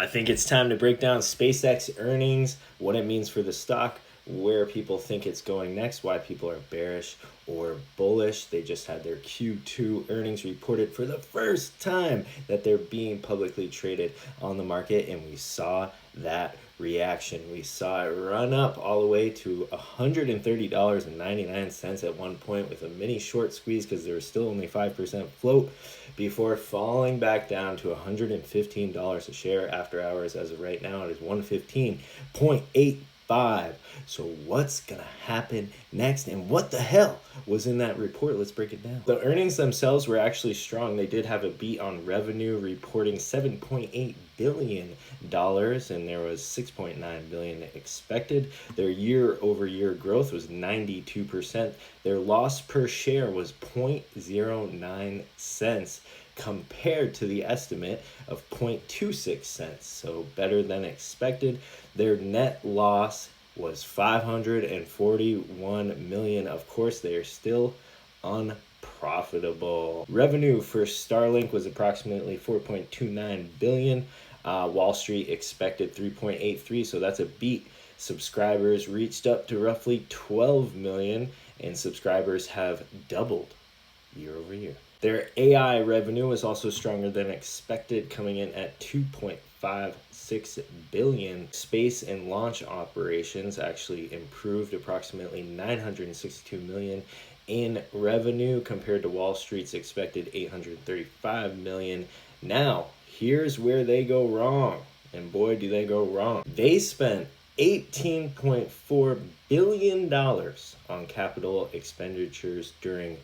I think it's time to break down SpaceX earnings, what it means for the stock, where people think it's going next, why people are bearish or bullish. They just had their Q2 earnings reported for the first time that they're being publicly traded on the market, and we saw that reaction. We saw it run up all the way to $130.99 at one point with a mini short squeeze because there was still only 5% float before falling back down to $115 a share after hours. As of right now, it is 115.85. So what's gonna happen next, and what the hell was in that report? Let's break it down. The earnings themselves were actually strong. They did have a beat on revenue, reporting $7.8 billion, and there was $6.9 billion expected. Their year-over-year growth was 92%. Their loss per share was 0.09 cents compared to the estimate of 0.26 cents, so better than expected. Their net loss was $541 million. Of course, they are still unprofitable. Revenue for Starlink was approximately $4.29 billion. Wall Street expected 3.83, so that's a beat. Subscribers reached up to roughly 12 million, and subscribers have doubled year over year. Their AI revenue was also stronger than expected, coming in at $2.56 billion. Space and launch operations actually improved approximately $962 million in revenue compared to Wall Street's expected $835 million. Now, here's where they go wrong, and boy, do they go wrong. They spent $18.4 billion on capital expenditures during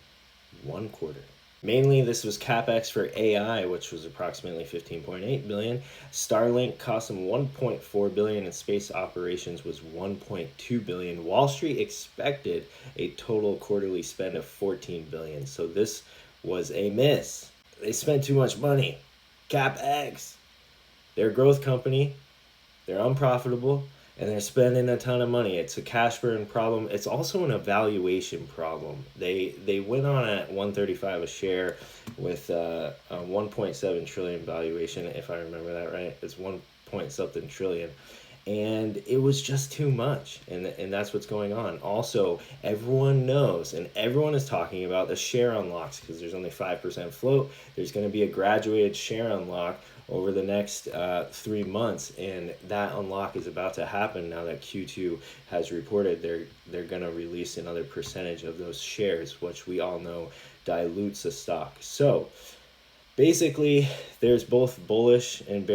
one quarter. Mainly, this was CapEx for AI, which was approximately $15.8 billion. Starlink cost them $1.4 billion, and space operations was $1.2 billion. Wall Street expected a total quarterly spend of $14 billion, so this was a miss. They spent too much money. CapEx. They're a growth company. They're unprofitable, and they're spending a ton of money. It's a cash burn problem. It's also an evaluation problem. They went on at $135 a share with a 1.7 trillion valuation, if I remember that right. It's 1 point something trillion. And it was just too much, and that's what's going on. Also, everyone knows, and everyone is talking about the share unlocks, because there's only 5% float. There's going to be a graduated share unlock over the next 3 months, and that unlock is about to happen now that Q2 has reported they're going to release another percentage of those shares, which we all know dilutes the stock. So basically, there's both bullish and bearish